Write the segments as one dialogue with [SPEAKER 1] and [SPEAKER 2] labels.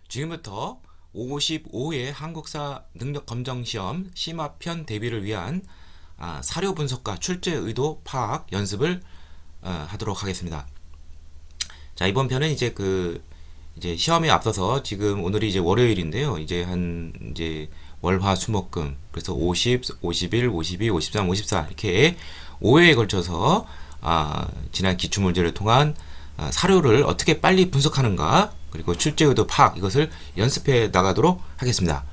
[SPEAKER 1] 지금부터 55회 한국사 능력검정시험 심화편 대비를 위한 사료 분석과 출제 의도 파악 연습을 하도록 하겠습니다. 자, 이번 편은 이제 시험에 앞서서 지금 오늘이 이제 월요일인데요. 이제 월화수목금, 그래서 50, 51, 52, 53, 54 이렇게 5회에 걸쳐서 지난 기출문제를 통한 사료를 어떻게 빨리 분석하는가, 그리고 출제 의도 파악, 이것을 연습해 나가도록 하겠습니다.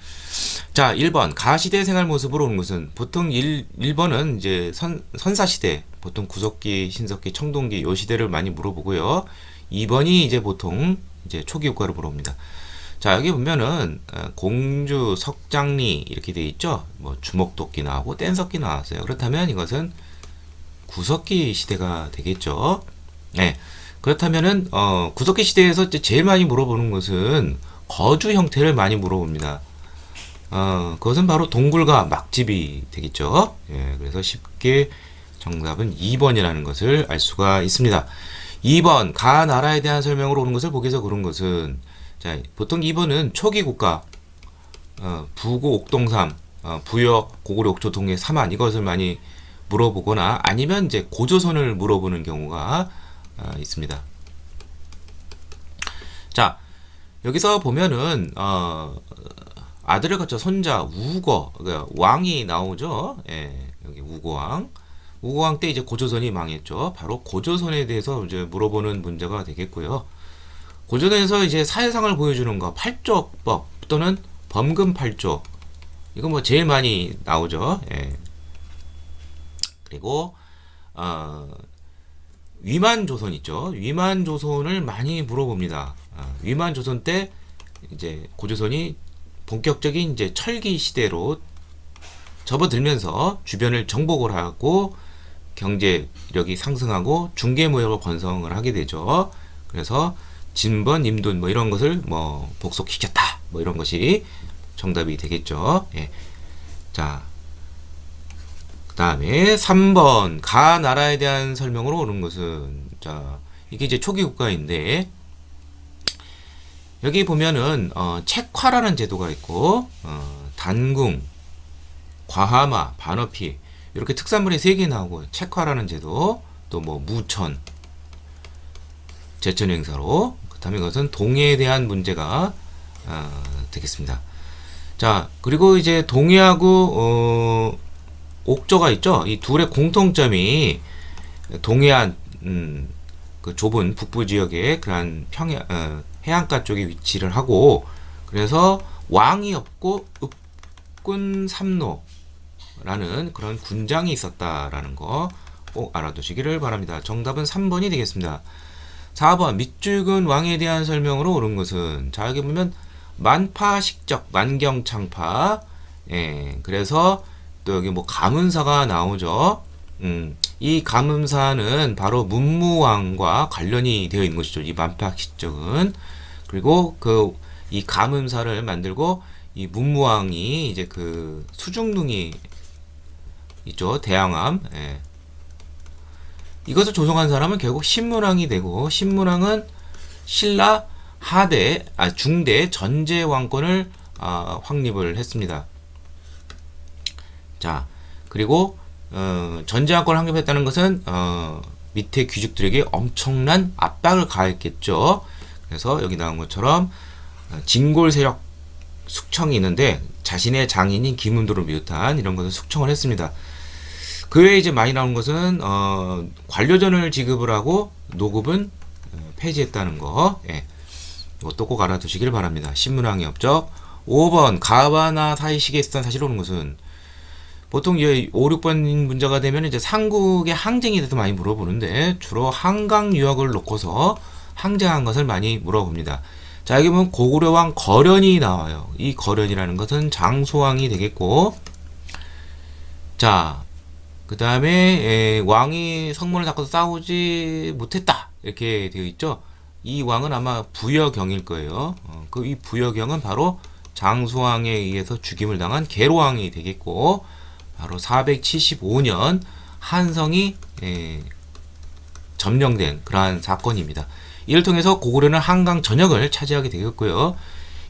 [SPEAKER 1] 자, 1번 가시대 생활 모습으로 오는 것은, 보통 1번은 이제 선사시대, 보통 구석기, 신석기, 청동기 요 시대를 많이 물어보고요. 2번이 이제 보통 이제 초기 국가로 물어봅니다. 자, 여기 보면은 공주, 석장리 이렇게 돼 있죠. 뭐 주먹도끼 나오고 뗀석기 나왔어요. 그렇다면 이것은 구석기 시대가 되겠죠. 네. 그렇다면은 구석기 시대에서 이제 제일 많이 물어보는 것은 거주 형태를 많이 물어봅니다. 그것은 바로 동굴과 막집이 되겠죠. 예, 그래서 쉽게 정답은 2번이라는 것을 알 수가 있습니다. 2번 가 나라에 대한 설명으로 오는 것을 보기에서 그런 것은, 자, 보통 2번은 초기 국가, 부고 옥동삼, 부여 고구려 옥조 동해 삼한, 이것을 많이 물어보거나 아니면 이제 고조선을 물어보는 경우가 있습니다. 자, 여기서 보면은 아들을 거쳐 손자 우거, 그러니까 왕이 나오죠. 예, 여기 우거왕. 우거왕 때 이제 고조선이 망했죠. 바로 고조선에 대해서 이제 물어보는 문제가 되겠고요. 고조선에서 이제 사회상을 보여주는 거, 팔조법 또는 범금 팔조, 이거 뭐 제일 많이 나오죠. 예. 그리고 위만조선 있죠. 위만조선을 많이 물어봅니다. 위만조선 때 이제 고조선이 본격적인 이제 철기 시대로 접어들면서 주변을 정복을 하고 경제력이 상승하고 중개무역을 번성을 하게 되죠. 그래서 진번, 임돈 뭐 이런 것을 뭐 복속시켰다, 뭐 이런 것이 정답이 되겠죠. 예. 자, 그 다음에 3번 가 나라에 대한 설명으로 오는 것은, 자, 이게 이제 초기 국가인데, 여기 보면은 책화라는 제도가 있고, 단궁, 과하마, 반어피, 이렇게 특산물이 3개 나오고, 책화라는 제도, 또 뭐 무천, 제천 행사로, 그 다음에 이것은 동해에 대한 문제가 되겠습니다. 자, 그리고 이제 동해하고 옥조가 있죠. 이 둘의 공통점이 동해안, 그 좁은 북부 지역에 그러한 해안가 쪽에 위치를 하고, 그래서 왕이 없고 읍군 삼노라는 그런 군장이 있었다라는 거 꼭 알아두시기를 바랍니다. 정답은 3번이 되겠습니다. 4번 밑줄근 왕에 대한 설명으로 옳은 것은, 자, 여기 보면 만파식적, 만경창파, 예, 그래서 또 여기 뭐 가문사가 나오죠. 이 가문사는 바로 문무왕과 관련이 되어 있는 것이죠. 이 만파식적은. 그리고 이 가문사를 만들고 이 문무왕이 이제 그 수중릉이 있죠. 대항암. 예. 이것을 조성한 사람은 결국 신문왕이 되고, 신문왕은 신라 중대 전제 왕권을 확립을 했습니다. 자, 그리고 전제 왕권을 확립했다는 것은 밑에 귀족들에게 엄청난 압박을 가했겠죠. 그래서 여기 나온 것처럼 진골 세력 숙청이 있는데 자신의 장인인 김은도를 비롯한 이런 것을 숙청을 했습니다. 그 외에 이제 많이 나온 것은 관료전을 지급을 하고 노급은 폐지했다는 거. 예. 이것도 꼭 알아두시길 바랍니다. 신문왕의 업적. 5번 가바나 사이식에 있었던 사실 오는 것은, 보통 이제 5, 6번 문제가 되면 이제 삼국의 항쟁에 대해서 많이 물어보는데, 주로 한강 유역을 놓고서 항쟁한 것을 많이 물어봅니다. 자, 여기 보면 고구려왕 거련이 나와요. 이 거련이라는 것은 장소왕이 되겠고, 자, 그 다음에 왕이 성문을 닫고서 싸우지 못했다, 이렇게 되어 있죠. 이 왕은 아마 부여경일 거예요. 이 부여경은 바로 장소왕에 의해서 죽임을 당한 계로왕이 되겠고, 바로 475년 한성이 점령된 그러한 사건입니다. 이를 통해서 고구려는 한강 전역을 차지하게 되겠고요.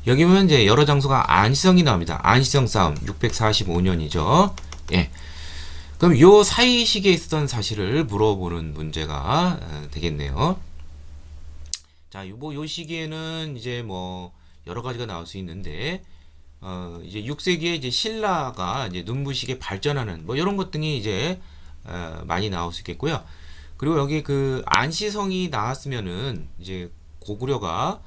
[SPEAKER 1] 여기 보면 이제 여러 장소가 안시성이 나옵니다. 안시성 싸움 645년이죠. 예. 그럼 요 사이 시기에 있었던 사실을 물어보는 문제가 되겠네요. 자, 요 시기에는 이제 뭐 여러 가지가 나올 수 있는데, 이제 6세기에 이제 신라가 이제 눈부시게 발전하는 뭐 이런 것 등이 이제 많이 나올 수 있겠고요. 그리고 여기 그 안시성이 나왔으면은 이제 고구려가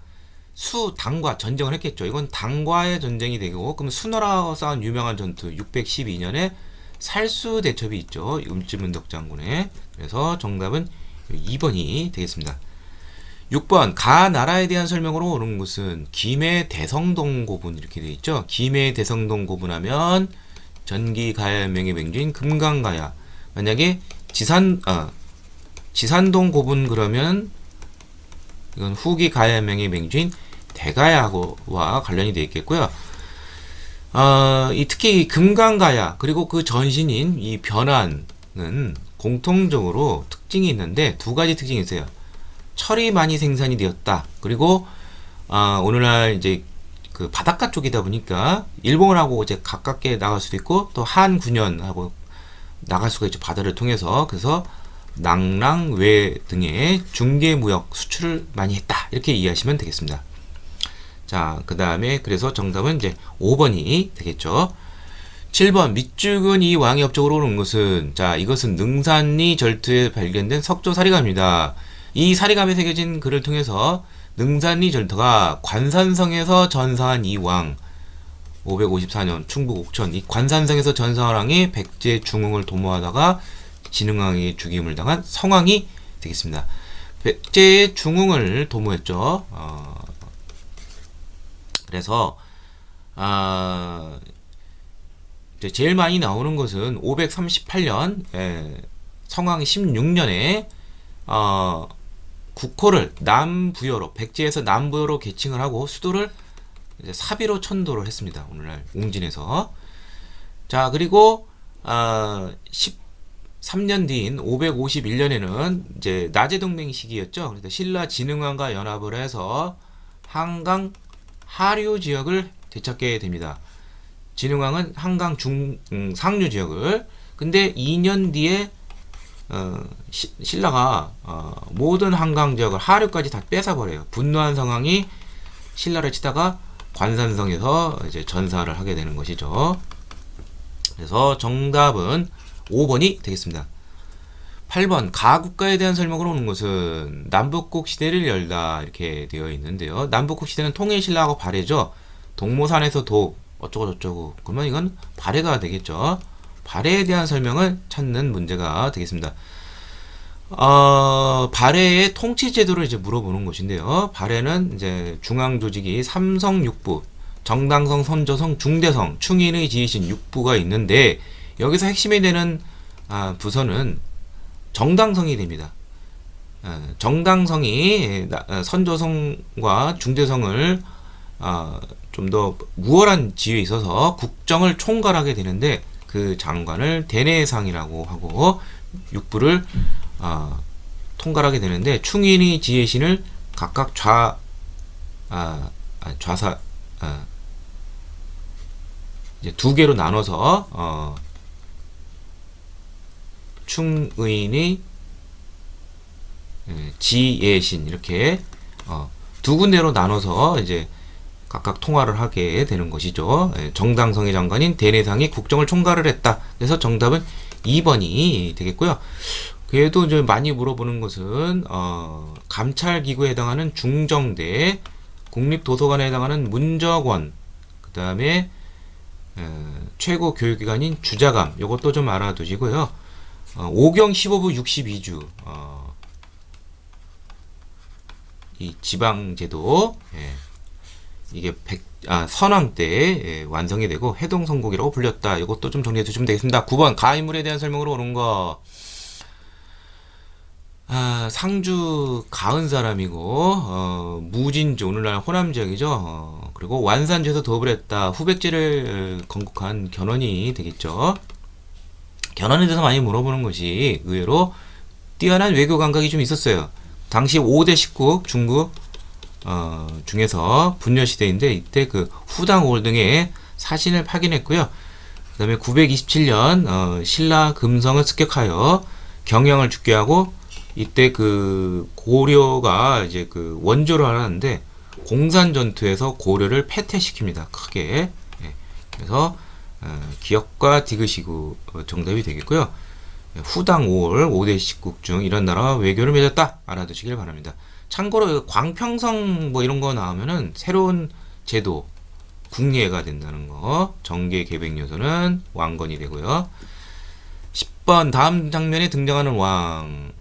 [SPEAKER 1] 당과 전쟁을 했겠죠. 이건 당과의 전쟁이 되고, 그럼 수나라와 싸운 유명한 전투 612년에 살수 대첩이 있죠. 음지문덕 장군의. 그래서 정답은 2번이 되겠습니다. 6번 가 나라에 대한 설명으로 오는 것은 김해 대성동 고분 이렇게 되어 있죠. 김해 대성동 고분하면 전기 가야명의 맹주인 금강가야. 만약에 지산동 고분 그러면 이건 후기 가야명의 맹주인 대가야와 관련이 되어 있겠고요. 특히 금강가야 그리고 그 전신인 이 변환은 공통적으로 특징이 있는데 두 가지 특징이 있어요. 철이 많이 생산이 되었다. 그리고 오늘날 이제 그 바닷가 쪽이다 보니까 일본하고 이제 가깝게 나갈 수도 있고 또 한군현하고 나갈 수가 있죠. 바다를 통해서. 그래서 낭랑, 외 등의 중개무역 수출을 많이 했다. 이렇게 이해하시면 되겠습니다. 자, 그 다음에 그래서 정답은 이제 5번이 되겠죠. 7번 밑죽은 이 왕의 업적으로 오는 것은, 자, 이것은 능산리 절투에 발견된 석조 사리감입니다. 이 사리감에 새겨진 글을 통해서 능산리 절터가 관산성에서 전사한 이 왕 554년 충북 옥천 이 관산성에서 전사한 왕이 백제 중흥을 도모하다가 진흥왕의 죽임을 당한 성왕이 되겠습니다. 백제의 중흥을 도모했죠. 그래서 이제 제일 많이 나오는 것은 538년 성왕 16년에 국호를 남부여로 백제에서 남부여로 개칭을 하고 수도를 이제 사비로 천도를 했습니다. 오늘날 웅진에서. 자, 그리고 13년 뒤인 551년에는 이제 나제동맹 시기였죠. 그래서 신라 진흥왕과 연합을 해서 한강 하류 지역을 되찾게 됩니다. 진흥왕은 한강 상류 지역을. 근데 2년 뒤에 신라가 모든 한강 지역을 하류까지 다 뺏어버려요. 분노한 상황이 신라를 치다가 관산성에서 이제 전사를 하게 되는 것이죠. 그래서 정답은 5번이 되겠습니다. 8번 가국가에 대한 설명으로 오는 것은 남북국 시대를 열다 이렇게 되어 있는데요. 남북국 시대는 통일신라하고 발해죠. 동모산에서 도 어쩌고 저쩌고 그러면 이건 발해가 되겠죠. 발해에 대한 설명을 찾는 문제가 되겠습니다. 발해의 통치 제도를 이제 물어보는 것인데요. 발해는 이제 중앙 조직이 삼성 6부, 정당성, 선조성, 중대성, 충인의 지휘신 6부가 있는데 여기서 핵심이 되는 부서는 정당성이 됩니다. 정당성이 선조성과 중대성을 좀 더 우월한 지위에 있어서 국정을 총괄하게 되는데 그 장관을 대내상이라고 하고 6부를 통괄하게 되는데 충인이 지혜신을 각각 이제 두 개로 나눠서 충의인이 지예신 이렇게 두 군데로 나눠서 이제 각각 통화를 하게 되는 것이죠. 정당성의 장관인 대내상이 국정을 총괄을 했다. 그래서 정답은 2번이 되겠고요. 그래도 이제 많이 물어보는 것은 감찰기구에 해당하는 중정대, 국립도서관에 해당하는 문적원, 그 다음에 최고 교육기관인 주자감, 이것도 좀 알아두시고요. 5경 15부 62주 이 지방제도 이게 선왕 때 완성이 되고 해동성국이라고 불렸다. 이것도 좀 정리해 주시면 되겠습니다. 9번 가인물에 대한 설명으로 오는 거 상주 가은 사람이고 무진주 오늘날 호남 지역이죠. 그리고 완산지에서 도읍을 했다. 후백제를 건국한 견훤이 되겠죠. 견훤에 대해서 많이 물어보는 것이 의외로 뛰어난 외교 감각이 좀 있었어요. 당시 5대 19 중국 중에서 분려 시대인데 이때 그 후당 5월 등의 사신을 파견했고요. 그다음에 927년 신라 금성을 습격하여 경영을 죽게 하고 이때 그 고려가 이제 그 원조를 하는데 공산 전투에서 고려를 패퇴시킵니다. 크게. 예. 그래서 기역과 디귿이고 정답이 되겠고요. 후당 5월 5대 십국 중 이런 나라와 외교를 맺었다. 알아두시길 바랍니다. 참고로 광평성 뭐 이런 거 나오면은 새로운 제도 국리회가 된다는 거. 정계 계백 요소는 왕건이 되고요. 10번 다음 장면에 등장하는 왕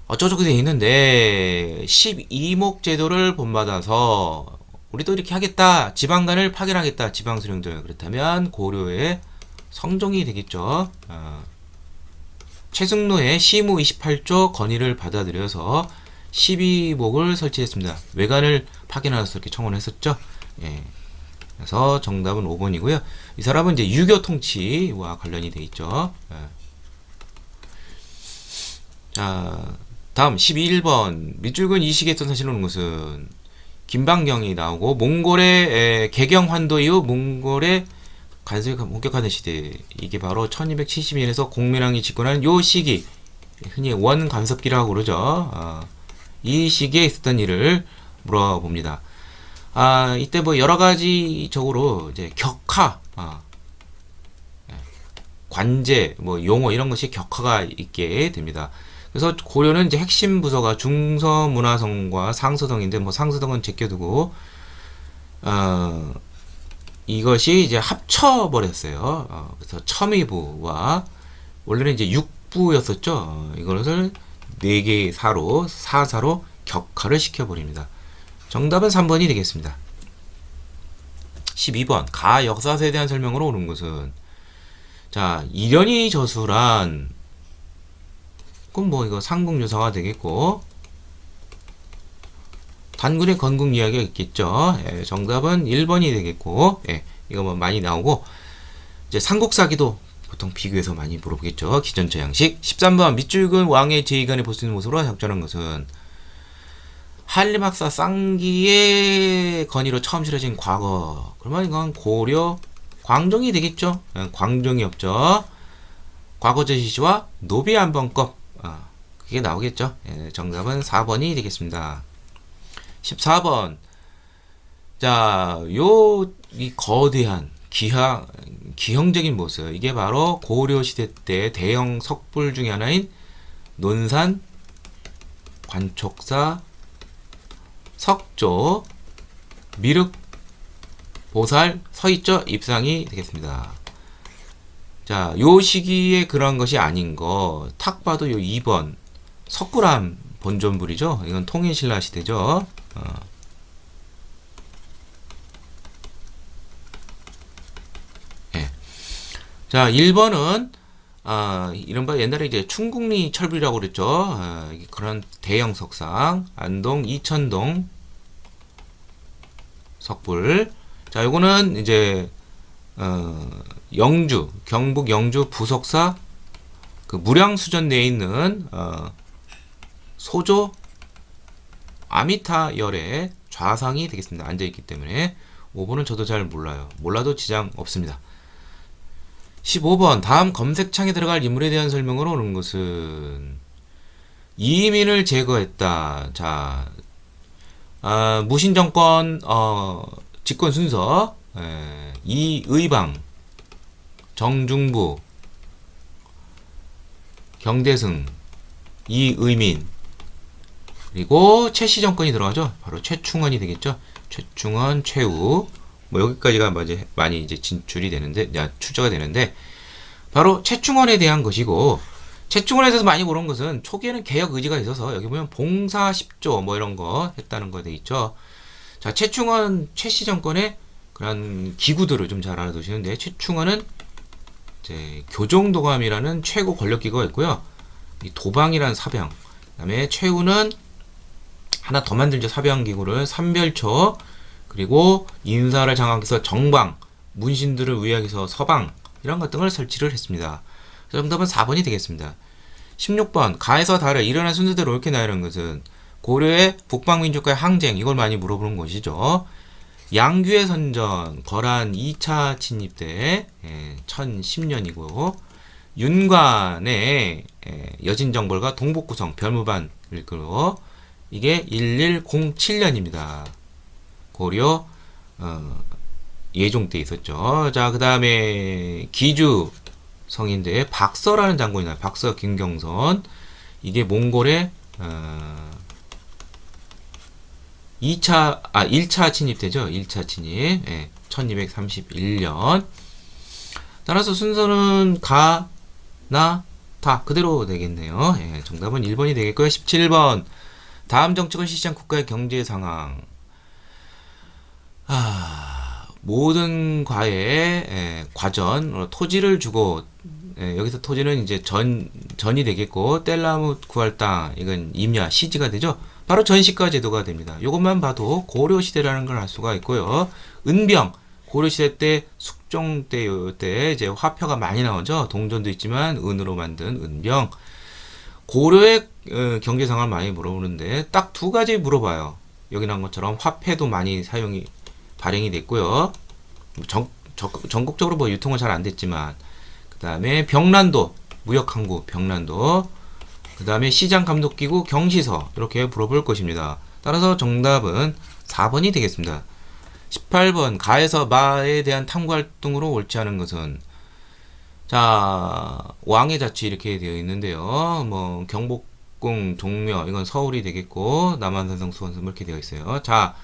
[SPEAKER 1] 어쩌고저쩌고 되어 있는데 12목 제도를 본받아서 우리도 이렇게 하겠다. 지방간을 파견하겠다. 지방수령들. 그렇다면 고려의 성종이 되겠죠. 최승로의 시무 28조 건의를 받아들여서 12목을 설치했습니다. 외관을 파견하여서 이렇게 청원했었죠. 예. 그래서 정답은 5번이고요. 이 사람은 이제 유교 통치와 관련이 돼 있죠. 예. 자, 다음 11번 밑줄근 이식했던 사실은 무슨 김방경이 나오고 몽골의 개경 환도 이후 몽골의 간섭이 본격화된 시대 이게 바로 1272년에서 공민왕이 집권한 요 시기 흔히 원간섭기라고 그러죠. 이 시기에 있었던 일을 물어봅니다. 이때 뭐 여러 가지적으로 이제 격하, 관제, 뭐 용어 이런 것이 격하가 있게 됩니다. 그래서 고려는 이제 핵심 부서가 중서문화성과 상서성인데 뭐 상서성은 제껴두고 이것이 이제 합쳐버렸어요. 그래서 첨의부와 원래는 이제 육부였었죠. 이것을 4개의 사로 사사로 격화를 시켜버립니다. 정답은 3번이 되겠습니다. 12번 가 역사서에 대한 설명으로 오는 것은 자 이련이 저술한 그럼 뭐 이거 삼국유사가 되겠고 단군의 건국 이야기가 있겠죠. 예, 정답은 1번이 되겠고 예, 이거 뭐 많이 나오고 이제 삼국사기도 보통 비교해서 많이 물어보겠죠. 기전처 양식. 13번 밑줄근 왕의 제2간에 볼 수 있는 모습으로 작전한 것은 한림학사 쌍기의 건의로 처음 실어진 과거. 그러면 이건 고려 광종이 되겠죠. 예, 광종이 없죠. 과거제시와 노비안번법 그게 나오겠죠. 예, 정답은 4번이 되겠습니다. 14번 자, 이 거대한 기형적인 모습 이게 바로 고려시대 때 대형 석불 중에 하나인 논산 관촉사 석조 미륵 보살 서있죠 입상이 되겠습니다. 자, 요 시기에 그런 것이 아닌 거 탁 봐도 요 2번 석굴암 본존불이죠. 이건 통일신라 시대죠. 예. 자, 1번은 이른바 옛날에 이제 충국리 철불이라고 그랬죠. 그런 대형 석상 안동 이천동 석불. 자, 요거는 이제 영주 경북 영주 부석사 그 무량수전 내에 있는 소조 아미타열의 좌상이 되겠습니다. 앉아있기 때문에 5번은 저도 잘 몰라요. 몰라도 지장 없습니다. 15번 다음 검색창에 들어갈 인물에 대한 설명으로 오는 것은 이민을 제거했다. 자, 무신정권 집권 순서 이의방 정중부 경대승 이의민 그리고 최씨 정권이 들어가죠. 바로 최충원이 되겠죠. 최충원 최우 뭐 여기까지가 많이 이제 진출이 되는데 출처가 되는데 바로 최충원에 대한 것이고 최충원에 대해서 많이 모르는 것은 초기에는 개혁 의지가 있어서 여기 보면 봉사 10조 뭐 이런 거 했다는 거 돼 있죠. 자, 최충원 최씨 정권의 그런 기구들을 좀 잘 알아두시는데 최충원은 이제 교정도감이라는 최고 권력기구가 있고요. 이 도방이라는 사병. 그다음에 최우는 하나 더 만들죠. 사병기구를 삼별초 그리고 인사를 장악해서 정방, 문신들을 위하여서 서방 이런 것 등을 설치를 했습니다. 정답은 4번이 되겠습니다. 16번 가에서 달을 일어난 순서대로 이렇게 나열한 것은 고려의 북방민족과의 항쟁, 이걸 많이 물어보는 것이죠. 양규의 선전, 거란 2차 침입 때 1010년이고 윤관의 여진정벌과 동북구성 별무반을 이끌고 이게 1107년입니다. 고려 예종 때 있었죠. 자, 그 다음에 기주 성인데 박서라는 장군이 나요. 박서 김경선. 이게 몽골의 1차 침입 때죠. 1차 침입. 1231년. 따라서 순서는 가, 나, 다 그대로 되겠네요. 정답은 1번이 되겠고요. 17번. 다음 정책은 실시한 국가의 경제 상황. 모든 과에 과전, 토지를 주고, 여기서 토지는 이제 전이 되겠고, 뗄나무 구할 땅, 이건 임야, 시지가 되죠. 바로 전시가 제도가 됩니다. 이것만 봐도 고려시대라는 걸 알 수가 있고요. 은병, 고려시대 때 숙종 때 이제 화표가 많이 나오죠. 동전도 있지만 은으로 만든 은병. 고려의 경제 상황을 많이 물어보는데 딱 두 가지 물어봐요. 여기 나온 것처럼 화폐도 많이 발행이 됐고요. 전국적으로 뭐 유통은 잘 안 됐지만, 그 다음에 병란도, 무역항구 병란도, 그 다음에 시장 감독기구 경시서, 이렇게 물어볼 것입니다. 따라서 정답은 4번이 되겠습니다. 18번. 가에서 마에 대한 탐구 활동으로 옳지 않은 것은, 자, 왕의 자치 이렇게 되어 있는데요. 뭐 경복궁, 종묘, 이건 서울이 되겠고, 남한산성, 수원섬 이렇게 되어 있어요. 자,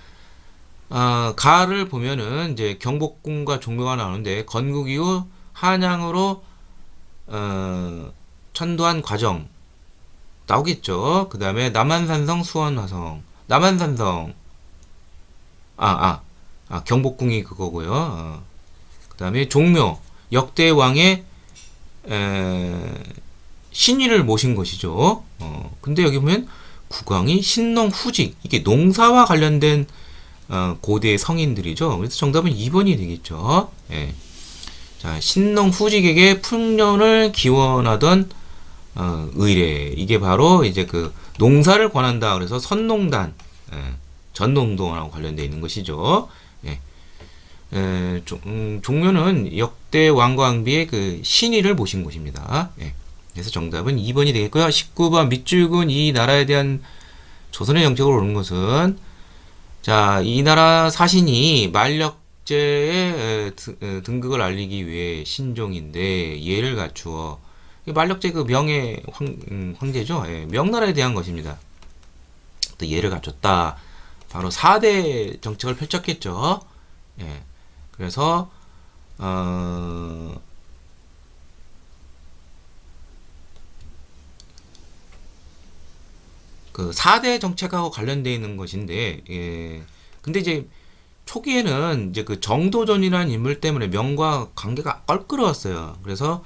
[SPEAKER 1] 가를 보면은 이제 경복궁과 종묘가 나오는데 건국 이후 한양으로 천도한 과정 나오겠죠. 그 다음에 남한산성, 수원화성, 남한산성, 경복궁이 그거고요. 그 다음에 종묘, 역대 왕의 신의를 모신 것이죠. 근데 여기 보면 국왕이 신농후직, 이게 농사와 관련된 고대 성인들이죠. 그래서 정답은 2번이 되겠죠. 예. 자, 신농후직에게 풍년을 기원하던 의례, 이게 바로 이제 그 농사를 권한다. 그래서 선농단, 전농동하고 관련되어 있는 것이죠. 예. 종묘는 역대 왕과 왕비의 그 신의를 모신 곳입니다. 예. 그래서 정답은 2번이 되겠고요. 19번. 밑줄근 이 나라에 대한 조선의 정책으로 오는 것은, 자, 이 나라 사신이 만력제의 등극을 알리기 위해 신종인데 예를 갖추어, 만력제 그 명의 황제죠. 예, 명나라에 대한 것입니다. 또 예를 갖췄다. 바로 4대 정책을 펼쳤겠죠. 예, 그래서 그 4대 정책하고 관련되어 있는 것인데, 예. 근데 이제 초기에는 이제 그 정도전이라는 인물 때문에 명과 관계가 껄끄러웠어요. 그래서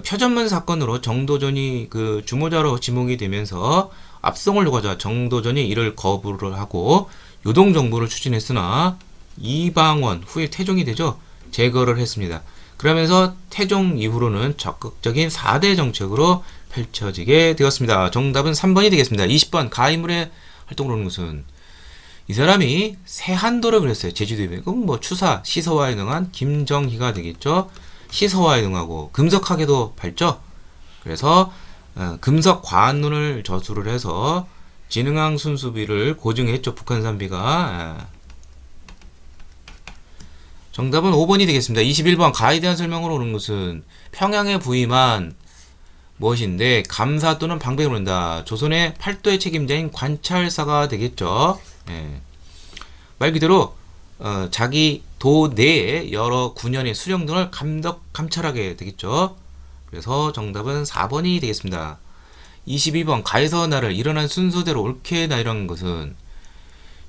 [SPEAKER 1] 표전문 사건으로 정도전이 그 주모자로 지목이 되면서 압송을 요구하자 정도전이 이를 거부를 하고 요동정부를 추진했으나 이방원, 후에 태종이 되죠, 제거를 했습니다. 그러면서 태종 이후로는 적극적인 4대 정책으로 펼쳐지게 되었습니다. 정답은 3번이 되겠습니다. 20번. 가인물의 활동을 하는 것은, 이 사람이 세한도를 그렸어요. 제주도에. 그럼 뭐 추사, 시서와에 능한 김정희가 되겠죠. 시서와에 능하고 금석학에도 밝죠. 그래서 금석 과한론을 저수를 해서 진흥항 순수비를 고증했죠. 북한산비가. 정답은 5번이 되겠습니다. 21번. 가에 대한 설명으로 오는 것은, 평양에 부임한 무엇인데 감사 또는 방백을 논다. 조선의 팔도의 책임자인 관찰사가 되겠죠. 예. 말 그대로 자기 도 내에 여러 군현의 수령 등을 감찰하게 되겠죠. 그래서 정답은 4번이 되겠습니다. 22번. 가에서 나를 일어난 순서대로 옳게 나이라는 것은,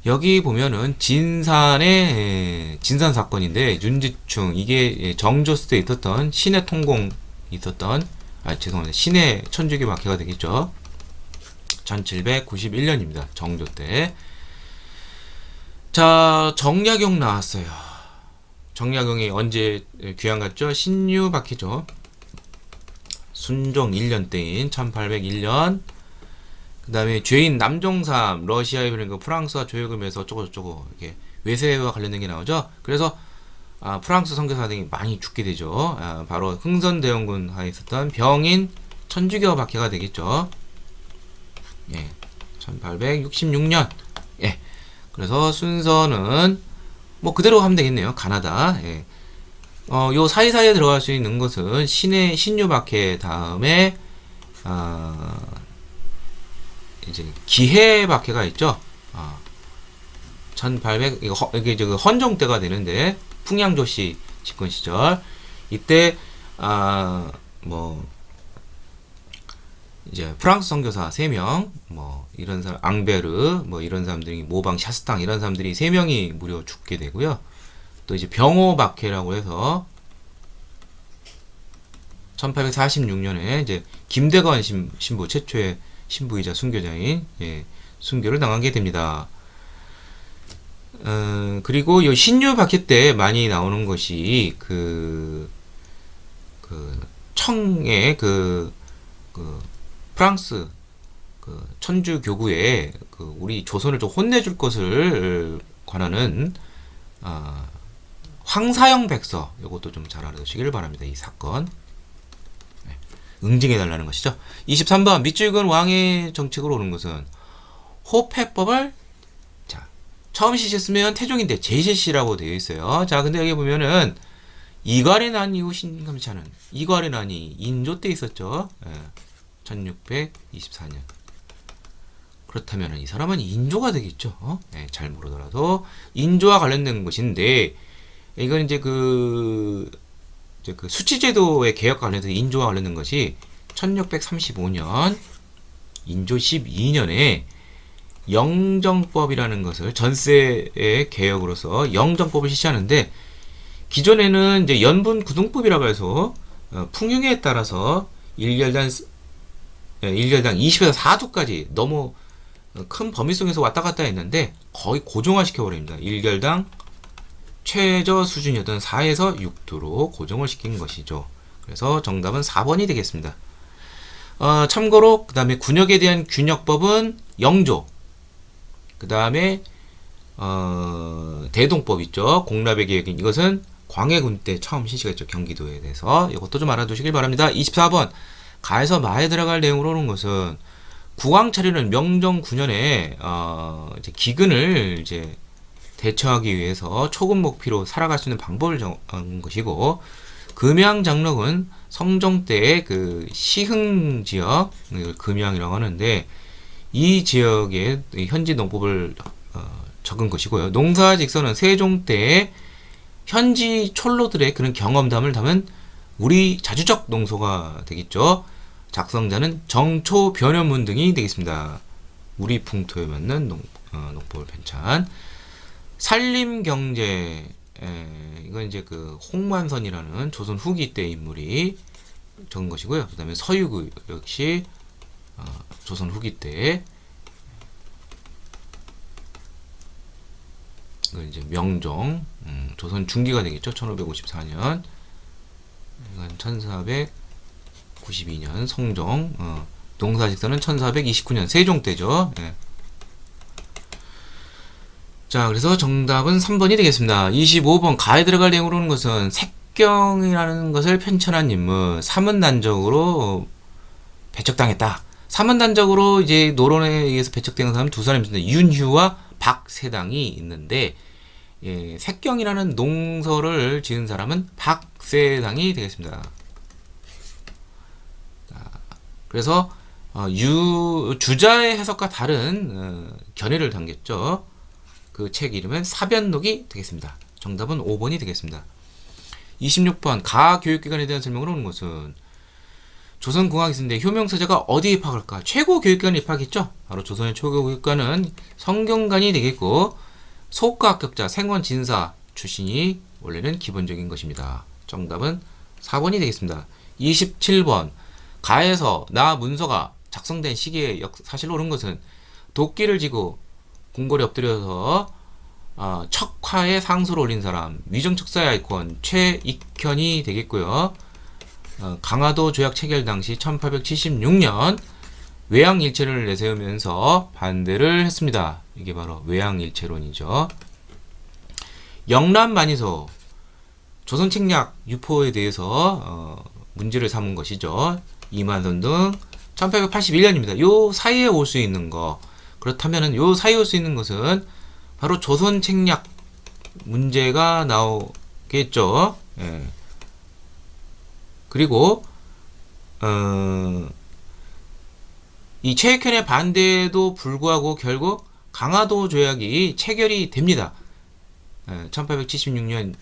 [SPEAKER 1] 여기 보면은 진산의 진산 사건인데, 윤지충, 이게 정조스 때 있었던 신의 통공 있었던, 죄송합니다. 신의 천주교 박해가 되겠죠. 1791년입니다. 정조 때. 자, 정약용 나왔어요. 정약용이 언제 귀양 갔죠? 신유 박해죠. 순종 1년 때인 1801년. 그 그 다음에 죄인 남종삼, 러시아의 그러니까 프랑스와 조약을맺어서 어쩌고저쩌고 이렇게 외세와 관련된 게 나오죠. 그래서 프랑스 선교사 등이 많이 죽게 되죠. 바로 흥선대원군 하에 있었던 병인 천주교 박해가 되겠죠. 예, 1866년. 예, 그래서 순서는 뭐 그대로 하면 되겠네요. 가나다. 예. 요 사이사이에 들어갈 수 있는 것은 신유 박해 다음에 이제 기해 박해가 있죠. 1800 이게 저 헌종 때가 되는데 풍양조씨 집권 시절 이때 뭐 이제 프랑스 선교사 3명 뭐 이런 사람 앙베르 뭐 이런 사람들이 모방 샤스탕 이런 사람들이 3명이 무려 죽게 되고요. 또 이제 병호 박해라고 해서 1846년에 이제 김대건 신부 최초의 신부이자 순교자인 순교를 당하게 됩니다. 그리고 이 신유 박해 때 많이 나오는 것이 청의 프랑스 천주 교구에 우리 조선을 좀 혼내줄 것을 관하는 황사형 백서 이것도 좀 잘 알아두시길 바랍니다. 이 사건 응징해달라는 것이죠. 23번 밑줄근 왕의 정책으로 오는 것은 호패법을 처음 시셨으면 태종인데 제시시라고 되어 있어요. 자, 근데 여기 보면은 이괄이 난 이후 신감차는 이괄이 난이 인조 때 있었죠. 1624년. 그렇다면 이 사람은 인조가 되겠죠. 잘 모르더라도 인조와 관련된 것인데 이건 이제 그 수치제도의 개혁과 관련해서 인조와 관련된 것이 1635년 인조 12년에 영정법이라는 것을 전세의 개혁으로서 영정법을 실시하는데 기존에는 이제 연분 구등법이라고 해서 풍흉에 따라서 일렬당 20에서 4두까지 너무 큰 범위 속에서 왔다 갔다 했는데 거의 고정화 시켜버립니다. 일결당 최저 수준이었던 4에서 6두로 고정을 시킨 것이죠. 그래서 정답은 4번이 되겠습니다. 참고로 그 다음에 군역에 대한 균역법은 영조, 그 다음에 대동법 있죠. 공납의 계획인 이것은 광해군 때 처음 실시했죠. 경기도에 대해서 이것도 좀 알아두시길 바랍니다. 24번 가에서 마에 들어갈 내용으로 오는 것은 국왕 차려는 명정 9년에 이제 기근을 이제 대처하기 위해서 초급 목피로 살아갈 수 있는 방법을 정한 것이고 금양 장록은 성종 때의 그 시흥 지역 금양이라고 하는데 이 지역에 현지 농법을 적은 것이고요. 농사직선은 세종 때의 현지 촐로들의 그런 경험담을 담은 우리 자주적 농소가 되겠죠. 작성자는 정초 변현문 등이 되겠습니다. 우리 풍토에 맞는 농법을 편찬. 산림경제 이건 이제 그 홍만선이라는 조선 후기 때 인물이 적은 것이고요. 그 다음에 서유구 역시 조선 후기 때 이건 이제 명종 조선 중기가 되겠죠. 1554년 이건 1492년 성종 농사직선은 1429년 세종 때죠. 자, 그래서 정답은 3번이 되겠습니다. 25번 가에 들어갈 내용으로 오는 것은 색경이라는 것을 편찬한 인물 사문단적으로 배척당했다. 사문단적으로 이제 노론에 의해서 배척된 사람 두 사람이 있습니다. 윤휴와 박세당이 있는데 색경이라는 농서를 지은 사람은 박세당이 되겠습니다. 그래서 주자의 해석과 다른 견해를 담겼죠. 그 책 이름은 사변록이 되겠습니다. 정답은 5번이 되겠습니다. 26번 가 교육기관에 대한 설명으로 오는 것은 조선공학이 있는데 효명서자가 어디에 입학할까? 최고 교육기관에 입학했죠. 바로 조선의 최고 교육기관은 성균관이 되겠고 소과 합격자 생원 진사 출신이 원래는 기본적인 것입니다. 정답은 4번이 되겠습니다. 27번 가에서 나 문서가 작성된 시기에 사실로 오른 것은 도끼를 쥐고 궁궐에 엎드려서 척화에 상소를 올린 사람 위정척사의 아이콘 최익현이 되겠고요. 강화도 조약 체결 당시 1876년 외양일체론을 내세우면서 반대를 했습니다. 이게 바로 외양일체론이죠. 영란만이소 조선책략 유포에 대해서 문제를 삼은 것이죠. 이만선 등 1881년입니다. 요 사이에 올 수 있는 거, 그렇다면은 요 사이에 올 수 있는 것은 바로 조선책략 문제가 나오겠죠. 예. 그리고 이 최익현의 반대에도 불구하고 결국 강화도 조약이 체결이 됩니다. 1876년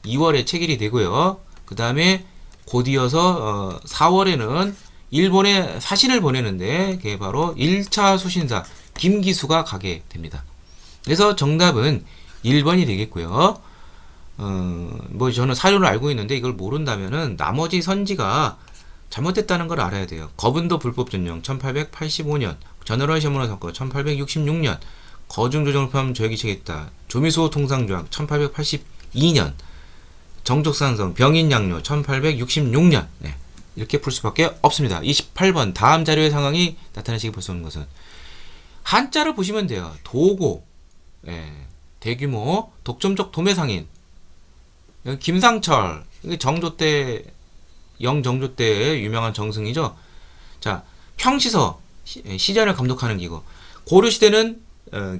[SPEAKER 1] 2월에 체결이 되고요. 그 다음에 곧이어서 4월에는 일본에 사신을 보내는데 그게 바로 1차 수신사 김기수가 가게 됩니다. 그래서 정답은 1번이 되겠고요. 뭐 저는 사료를 알고 있는데 이걸 모른다면은 나머지 선지가 잘못됐다는 걸 알아야 돼요. 거분도 불법 전용 1885년, 전월원 시험문화 사건 1866년, 거중조정을 포함한 조약이 체결했다. 조미수호 통상조약 1882년, 정족산성 병인양료 1866년. 네. 이렇게 풀 수밖에 없습니다. 28번 다음 자료의 상황이 나타내시게 볼 수 없는 것은 한자를 보시면 돼요. 도고, 대규모 독점적 도매상인 김상철, 정조 때 영정조 때 유명한 정승이죠. 자, 평시서 시전을 감독하는 기구. 고려 시대는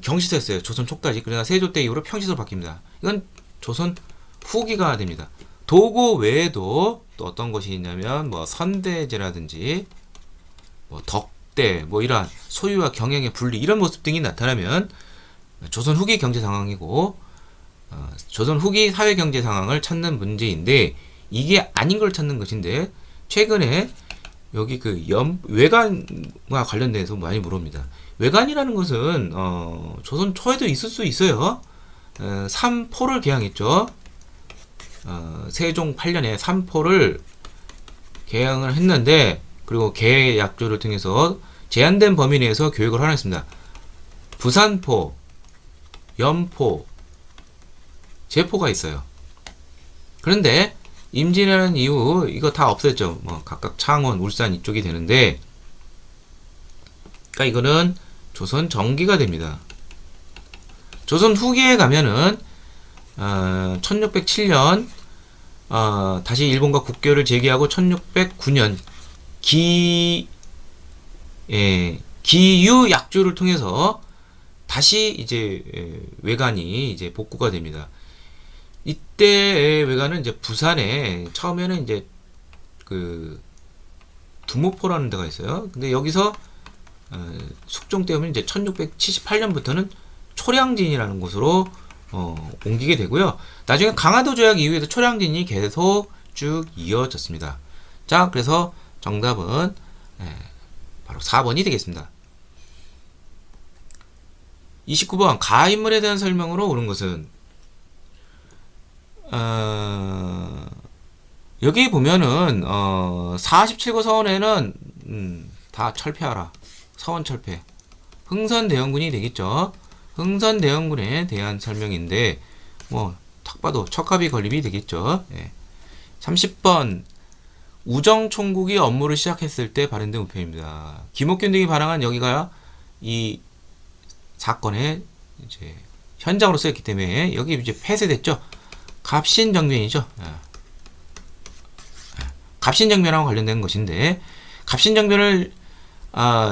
[SPEAKER 1] 경시서였어요. 조선 초까지. 그러나 세조 때 이후로 평시서로 바뀝니다. 이건 조선 후기가 됩니다. 도고 외에도 또 어떤 것이 있냐면 뭐 선대제라든지 뭐 덕대 뭐 이러한 소유와 경영의 분리 이런 모습 등이 나타나면 조선 후기 경제 상황이고 조선 후기 사회 경제 상황을 찾는 문제인데 이게 아닌 걸 찾는 것인데 최근에 여기 그 외관과 관련돼서 많이 물어봅니다. 외관이라는 것은 조선 초에도 있을 수 있어요. 삼포를 개항했죠. 세종 8년에 삼포를 개항을 했는데 그리고 계약조를 통해서 제한된 범위 내에서 교육을 하였습니다. 부산포, 연포, 제포가 있어요. 그런데 임진왜란 이후 이거 다 없앴죠. 뭐 각각 창원, 울산 이쪽이 되는데, 그러니까 이거는 조선 전기가 됩니다. 조선 후기에 가면은 1607년 다시 일본과 국교를 재개하고 1609년 기유 약조를 통해서 다시 이제 외관이 이제 복구가 됩니다. 이때의 외관은 이제 부산에 처음에는 이제 그 두모포라는 데가 있어요. 근데 여기서 숙종 때문에 이제 1678년부터는 초량진이라는 곳으로 옮기게 되고요. 나중에 강화도 조약 이후에도 초량진이 계속 쭉 이어졌습니다. 자, 그래서 정답은 바로 4번이 되겠습니다. 29번 가인물에 대한 설명으로 옳은 것은 여기 보면은 47거 서원에는 다 철폐하라. 서원 철폐. 흥선대원군이 되겠죠. 흥선대원군에 대한 설명인데 뭐 딱 봐도 척합이 건립이 되겠죠. 30번 우정총국이 업무를 시작했을 때 발행된 우표입니다. 김옥균 등이 발행한 여기가 이 사건의 이제 현장으로 쓰였기 때문에 여기 이제 폐쇄됐죠. 갑신정변이죠. 갑신정변하고 관련된 것인데 갑신정변을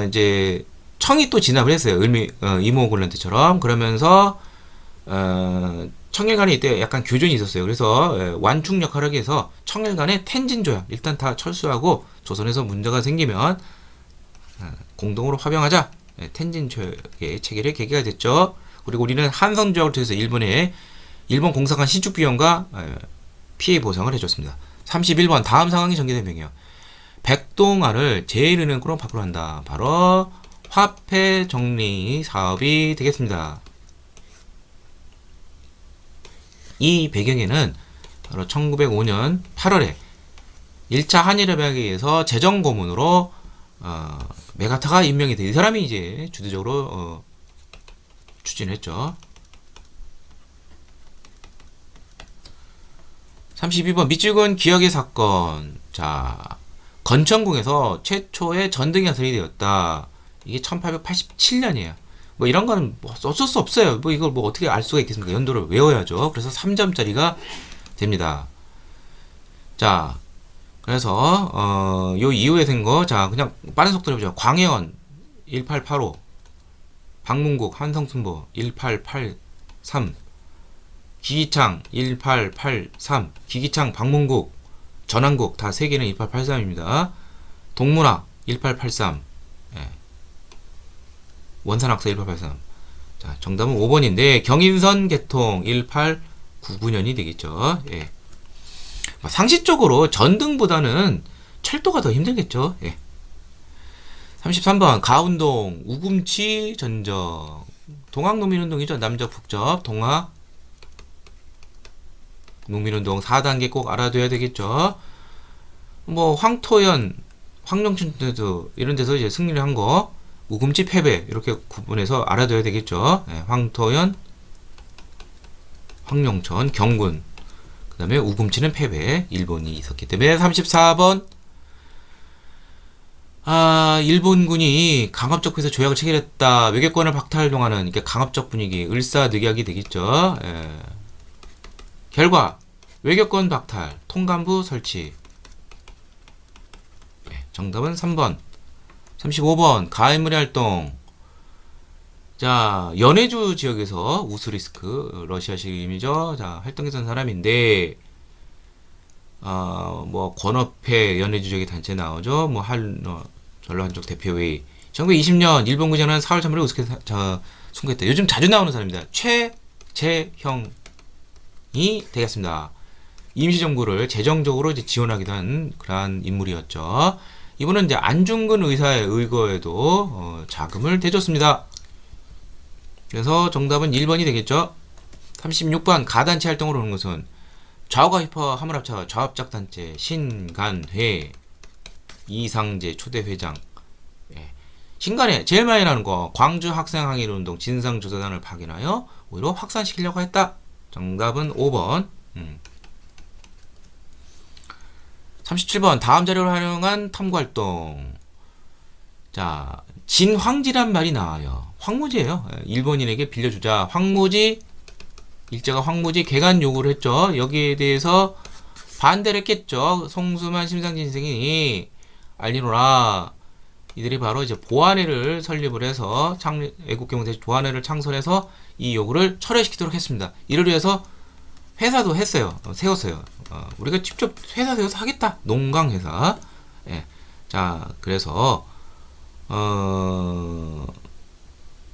[SPEAKER 1] 이제 청이 또 진압을 했어요. 이모군란 때처럼. 그러면서 청일 간에 이때 약간 교전이 있었어요. 그래서 완충 역할을 하기 위해서 청일 간의 텐진조약 일단 다 철수하고 조선에서 문제가 생기면 공동으로 화병하자. 텐진조약의 체결의 계기가 됐죠. 그리고 우리는 한성조약을 통해서 일본 공사관 신축 비용과 피해 보상을 해줬습니다. 31번 다음 상황이 전개된 병이에요. 백동아를 제1은행으로 바꾸려 한다. 바로 화폐 정리 사업이 되겠습니다. 이 배경에는 바로 1905년 8월에 1차 한일협약에 의해서 재정고문으로 메가타가 임명이 돼. 이 사람이 이제 주도적으로 추진했죠. 32번 밑줄근 기억의 사건. 자, 건천궁에서 최초의 전등이 설이 되었다. 이게 1887년이에요. 뭐 이런 거는 뭐 어쩔 수 없어요. 뭐 이걸 뭐 어떻게 알 수가 있겠습니까? 연도를 외워야죠. 그래서 3점짜리가 됩니다. 자, 그래서 요 이후에 된 거, 자 그냥 빠른 속도로 해보죠. 광해원 1885, 박문국 한성순보 1883, 기기창 1883, 기기창 박문국 전한국 다 세 개는 1883입니다. 동문학 1883, 예. 원산학사 1883. 자, 정답은 5번인데 경인선 개통 1899년이 되겠죠. 예. 상식적으로 전등보다는 철도가 더 힘들겠죠. 예. 33번 가운동 우금치 전적 동학농민운동이죠. 남적 북적 동학 농민운동 4단계 꼭 알아둬야 되겠죠. 뭐 황토현 황룡천도 이런 데서 이제 승리를 한 거 우금치 패배 이렇게 구분해서 알아둬야 되겠죠. 네, 황토현 황룡천 경군 그 다음에 우금치는 패배 일본이 있었기 때문에 34번 일본군이 강압적에서 조약을 체결했다. 외교권을 박탈동하는 이렇게 강압적 분위기 을사늑약이 되겠죠. 예. 결과 외교권 박탈 통감부 설치. 예, 정답은 3번 35번 가해무리 활동. 자 연해주 지역에서 우스리스크 러시아식임이죠. 자 활동했던 사람인데 뭐 권업회 연해주 지역의 단체 나오죠. 뭐 전라 한족 대표회의 1920년 일본군이 하는 4월 3일에 우스케 순교했다. 요즘 자주 나오는 사람입니다. 최재형이 되겠습니다. 임시정부를 재정적으로 이제 지원하기도 한 그러한 인물이었죠. 이분은 이제 안중근 의사의 의거에도 자금을 대줬습니다. 그래서 정답은 1번이 되겠죠. 36번 가단체 활동을 하는 것은 좌우가 힙허 화물합차 좌합작단체 신간회 이상재 초대회장. 예. 신간회 제일 많이 나오는 거 광주 학생항일운동 진상조사단을 파견하여 오히려 확산시키려고 했다. 정답은 5번. 37번 다음 자료를 활용한 탐구활동. 자 진황지란 말이 나와요. 황무지예요. 일본인에게 빌려주자. 황무지 일제가 황무지 개간 요구를 했죠. 여기에 대해서 반대를 했겠죠. 송수만 심상진 선생이 알리노라. 이들이 바로 이제 보안회를 설립을 해서 애국경제 보안회를 창설해서 이 요구를 철회시키도록 했습니다. 이를 위해서 회사도 했어요. 세웠어요. 우리가 직접 회사 세워서 하겠다. 농강회사. 예. 자 그래서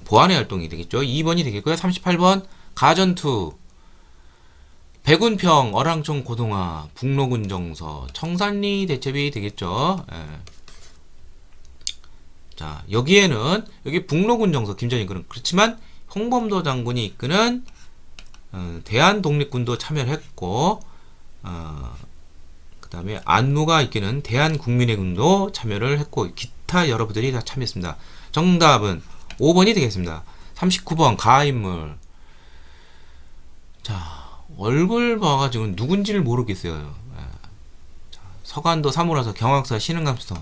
[SPEAKER 1] 보안회 활동이 되겠죠. 2번이 되겠고요. 38번 가전투 백운평 어랑청 고동화 북로군 정서 청산리 대첩이 되겠죠. 예. 자 여기에는 여기 북로군 정서 김전일 그렇지만 홍범도 장군이 이끄는 대한독립군도 참여를 했고 그 다음에 안무가 이끄는 대한국민의군도 참여를 했고 기타 여러분들이 다 참여했습니다. 정답은 5번이 되겠습니다. 39번 가인물. 자 얼굴 봐가지고 누군지를 모르겠어요. 자, 서간도 사무라서 경학사 신흥감수터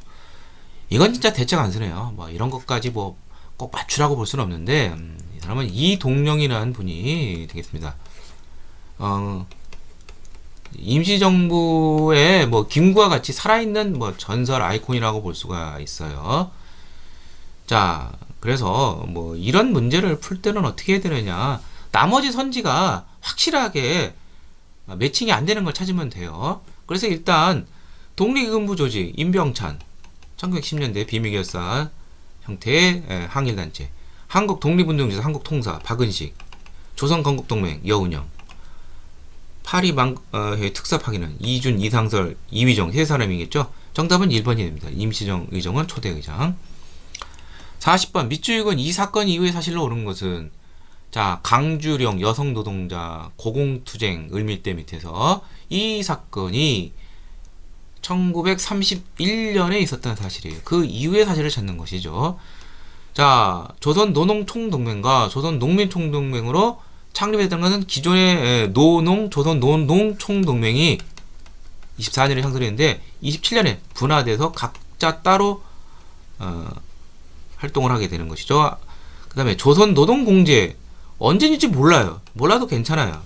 [SPEAKER 1] 이건 진짜 대책 안 쓰네요. 뭐 이런 것까지 뭐 꼭 맞추라고 볼 수는 없는데 이 사람은 이동령이라는 분이 되겠습니다. 임시정부의 뭐 김구와 같이 살아있는 뭐 전설 아이콘이라고 볼 수가 있어요. 자 그래서 뭐 이런 문제를 풀 때는 어떻게 해야 되느냐. 나머지 선지가 확실하게 매칭이 안 되는 걸 찾으면 돼요. 그래서 일단 독립근무 조직 임병찬 1910년대 비밀결사 형태의 항일단체 한국독립운동지사 한국통사 박은식 조선건국동맹 여운형 파리망회 특사파기는 이준 이상설 이휘정 세 사람이겠죠. 정답은 1번이 됩니다. 임시정 의정은 초대의장. 40번 밑줄은 이 사건 이후의 사실로 오른 것은 자 강주령 여성노동자 고공투쟁 을밀대 밑에서 이 사건이 1931년에 있었다는 사실이에요. 그 이후의 사실을 찾는 것이죠. 자 조선노농총동맹과 조선농민총동맹으로 창립했던 것은 기존의 조선노농총동맹이 24년에 창설했는데 27년에 분화돼서 각자 따로 활동을 하게 되는 것이죠. 그 다음에 조선노동공제 언제인지 몰라요. 몰라도 괜찮아요.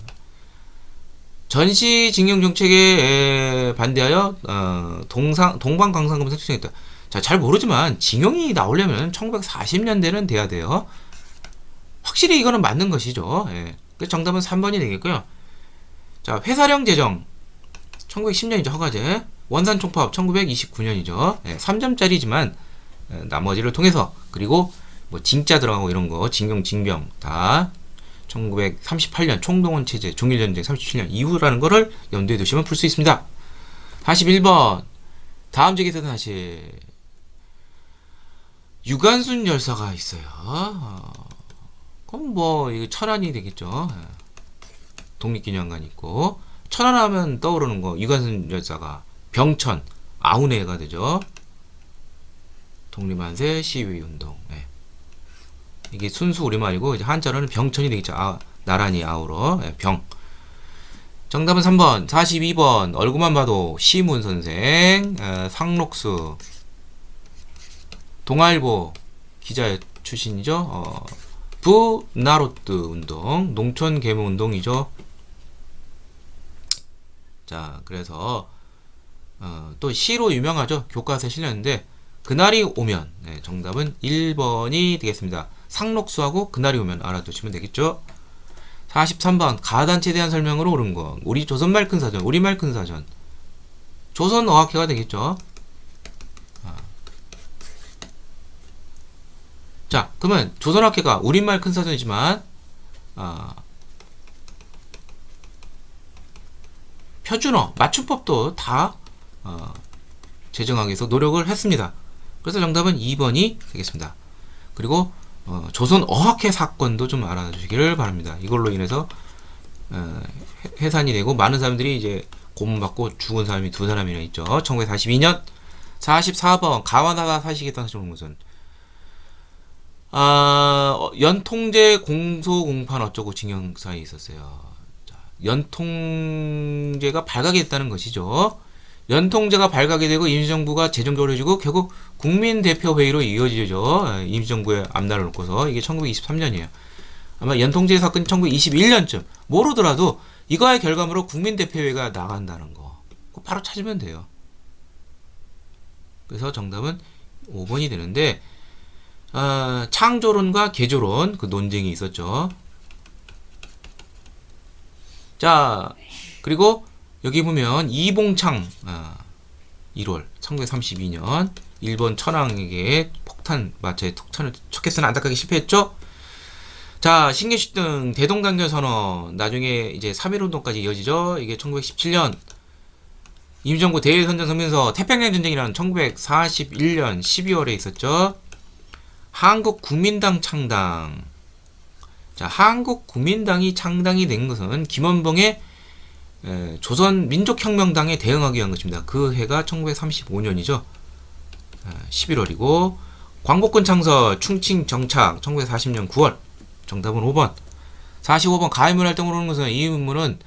[SPEAKER 1] 전시징용 정책에 반대하여 동방광산검사 추진했다. 자, 잘 모르지만 징용이 나오려면 1940년대는 돼야 돼요. 확실히 이거는 맞는 것이죠. 예. 그래서 정답은 3번이 되겠고요. 자, 회사령 제정 1910년이죠. 허가제. 원산 총파업 1929년이죠. 예, 3점짜리지만 나머지를 통해서, 그리고 뭐 징자 들어가고 이런 거, 징용 징병 다 1938년 총동원 체제 중일전쟁 37년 이후라는 거를 염두에 두시면 풀 수 있습니다. 41번 다음 적에서는 사실 유관순 열사가 있어요. 그럼 뭐 이거 천안이 되겠죠. 독립기념관 있고, 천안하면 떠오르는 거 유관순 열사가 병천 아우네가 되죠. 독립만세 시위운동. 네. 이게 순수 우리말이고 이제 한자로는 병천이 되겠죠. 나란히 아우러 병. 정답은 3번. 42번 얼굴만 봐도 시문 선생, 상록수 동아일보 기자 출신이죠. 부나로트 운동, 농촌 계몽 운동이죠. 자, 그래서 또 시로 유명하죠. 교과서에 실렸는데 그날이 오면, 네, 정답은 1번이 되겠습니다. 상록수하고 그날이 오면 알아두시면 되겠죠. 43번 가단체에 대한 설명으로 옳은 거 우리 조선말 큰사전, 우리말 큰사전, 조선어학회가 되겠죠. 자, 그러면 조선어학회가 우리말 큰사전이지만 표준어, 맞춤법도 다 제정하기 위해서 노력을 했습니다. 그래서 정답은 2번이 되겠습니다. 그리고 조선어학회 사건도 좀 알아주시기를 바랍니다. 이걸로 인해서 해산이 되고 많은 사람들이 이제 고문받고 죽은 사람이 2사람이나 있죠. 1942년. 44번 가와나가 사시겠다는 하시는 것은 연통제 공소공판 어쩌고 징역사에 있었어요. 자, 연통제가 발각이 됐다는 것이죠. 연통제가 발각이 되고 임시정부가 재정적으로 해주고 결국 국민대표회의로 이어지죠. 임시정부의 앞날을 놓고서. 이게 1923년이에요. 아마 연통제 사건이 1921년쯤. 모르더라도 이거의 결과물로 국민대표회의가 나간다는 거 바로 찾으면 돼요. 그래서 정답은 5번이 되는데, 창조론과 개조론 그 논쟁이 있었죠. 자, 그리고 여기 보면 이봉창 1월 1932년 일본 천황에게 폭탄 마차에 톡탄을 쳤겠으나 안타깝게 실패했죠. 자, 신개식 등 대동단결 선언 나중에 이제 3.1운동까지 이어지죠. 이게 1917년 임시정부 대일선전 서면서 태평양 전쟁이라는 1941년 12월에 있었죠. 한국국민당 창당. 자, 한국국민당이 창당이 된 것은 김원봉의 조선민족혁명당에 대응하기 위한 것입니다. 그 해가 1935년이죠. 11월이고 광복군 창설, 충칭 정착 1940년 9월. 정답은 5번. 45번 가해문 활동을 하는 것은 이 문문은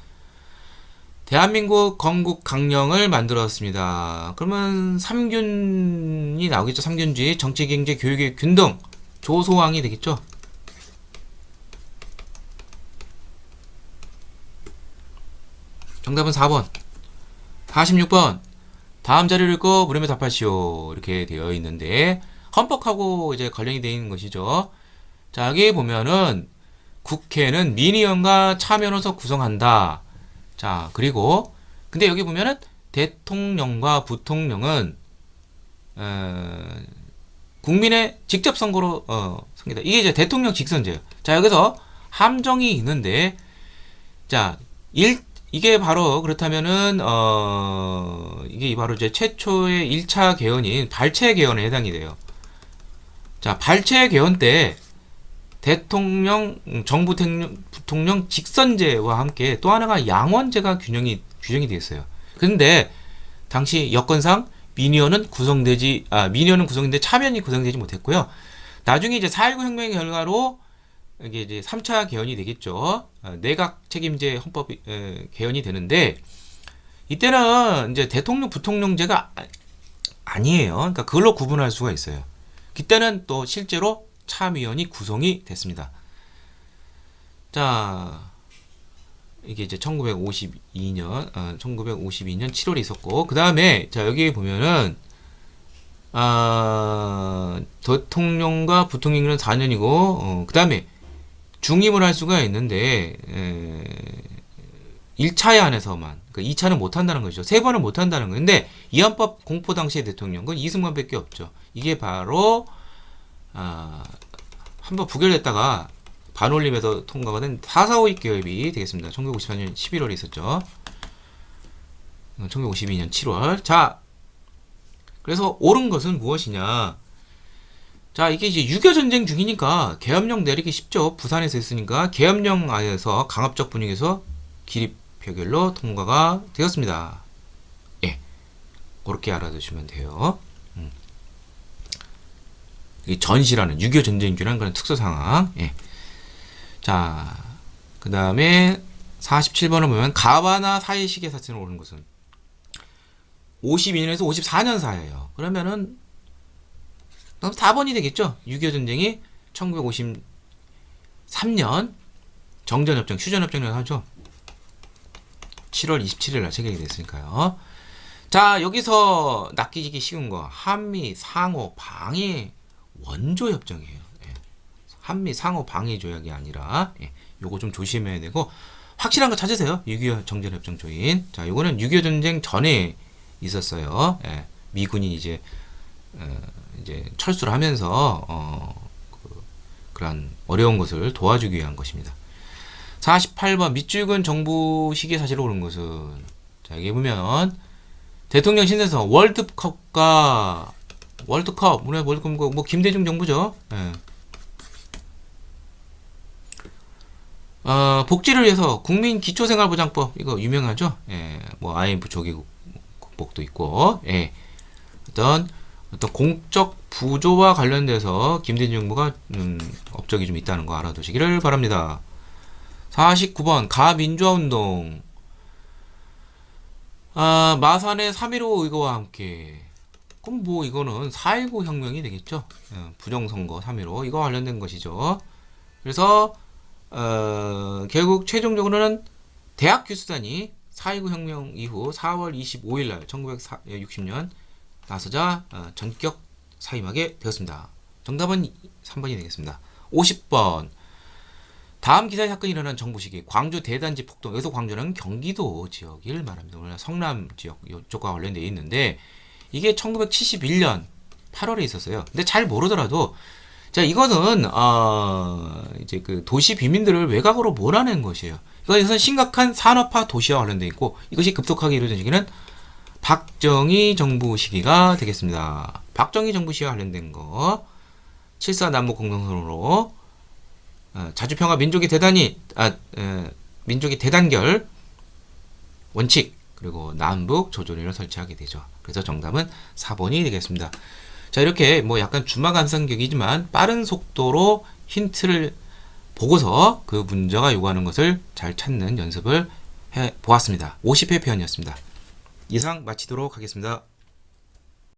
[SPEAKER 1] 대한민국 건국 강령을 만들었습니다. 그러면 삼균이 나오겠죠. 삼균주의, 정치, 경제, 교육의 균등, 조소왕이 되겠죠. 정답은 4번. 46번. 다음 자료를 읽고 물음에 답하시오. 이렇게 되어 있는데 헌법하고 이제 관련이 되어 있는 것이죠. 자, 여기 보면은 국회는 민의원과 참여로서 구성한다. 자, 그리고 근데 여기 보면은 대통령과 부통령은 국민의 직접 선거로 선거다. 이게 이제 대통령 직선제예요. 자, 여기서 함정이 있는데, 자, 이게 바로 그렇다면은 이게 바로 이제 최초의 1차 개헌인 발췌 개헌에 해당이 돼요. 자, 발췌 개헌 때 대통령, 정부 부통령 직선제와 함께 또 하나가 양원제가 규정이 되어 있어요. 근데 당시 여건상 민의원은 구성되는데 참여연이 구성되지 못했고요. 나중에 이제 4.19 혁명의 결과로 이게 이제 3차 개헌이 되겠죠. 내각 책임제 헌법 개헌이 되는데 이때는 이제 대통령 부통령제가 아니에요. 그러니까 그걸로 구분할 수가 있어요. 그때는 또 실제로 참의원이 구성이 됐습니다. 자, 이게 이제 1952년 7월에 있었고, 그 다음에 자 여기 보면은 대통령과 부통령은 4년이고, 그 다음에 중임을 할 수가 있는데 1차에 한해서만, 그러니까 2차는 못 한다는 거죠. 3번을 못 한다는 거예요. 근데 이헌법 공포 당시의 대통령은 이승만밖에 없죠. 이게 바로 한번 부결됐다가 반올림에서 통과가 된 4.4.5 개업이 되겠습니다. 1954년 11월에 있었죠. 1952년 7월. 자, 그래서 옳은 것은 무엇이냐? 자, 이게 이제 6.25 전쟁 중이니까 계엄령 내리기 쉽죠. 부산에서 있으니까 계엄령 안에서 강압적 분위기에서 기립 표결로 통과가 되었습니다. 예, 그렇게 알아두시면 돼요. 이 전시라는 6.25 전쟁 중이라는 그런 특수 상황. 예. 자, 그 다음에 47번을 보면 가바나 사이시계 사건을 오른 것은 52년에서 54년 사이에요. 그러면은 4번이 되겠죠. 6.25 전쟁이 1953년 정전협정, 휴전협정이라고 하죠. 7월 27일 날 체결이 됐으니까요. 자, 여기서 낚이기 쉬운 거 한미 상호 방위 원조 협정이에요. 예. 한미 상호 방위 조약이 아니라, 예. 요거 좀 조심해야 되고, 확실한 거 찾으세요. 6.25 정전협정 조인. 자, 요거는 6.25 전쟁 전에 있었어요. 예. 미군이 이제 철수를 하면서 그런 어려운 것을 도와주기 위한 것입니다. 48번 밑줄근 정부 시기에 사실 오른 것은, 자, 여기 보면 대통령 신내선 월드컵 뭐 김대중 정부죠. 예. 복지를 위해서 국민 기초생활보장법, 이거 유명하죠. 예. 뭐 IMF 조기 국복도 있고, 예. 어떤 공적 부조와 관련돼서 김대중 정부가 업적이 좀 있다는 거 알아두시기를 바랍니다. 49번 가민주화운동. 마산의 3.15 의거와 함께. 그럼 뭐 이거는 4.19 혁명이 되겠죠. 부정선거 3.15 이거 관련된 것이죠. 그래서 결국 최종적으로는 대학 교수단이 4.19 혁명 이후 4월 25일 날 1960년 나서자 전격 사임하게 되었습니다. 정답은 3번이 되겠습니다. 50번 다음 기사 사건이 일어난 정부 시기 광주 대단지 폭동. 여기서 광주는 경기도 지역을 말합니다. 오늘 성남 지역 이쪽과 관련되어 있는데 이게 1971년 8월에 있었어요. 근데 잘 모르더라도 자, 이거는 이제 그 도시 비민들을 외곽으로 몰아낸 것이에요. 이것은 심각한 산업화 도시와 관련되어 있고, 이것이 급속하게 이루어진 시기는 박정희 정부 시기가 되겠습니다. 박정희 정부 시기와 관련된 거 7.4 남북 공동선언으로 자주평화 민족의 대단결 원칙, 그리고 남북 조조린을 설치하게 되죠. 그래서 정답은 4번이 되겠습니다. 자, 이렇게 뭐 약간 주마감상격이지만 빠른 속도로 힌트를 보고서 그 문제가 요구하는 것을 잘 찾는 연습을 해 보았습니다. 50회 표현이었습니다. 이상 마치도록 하겠습니다.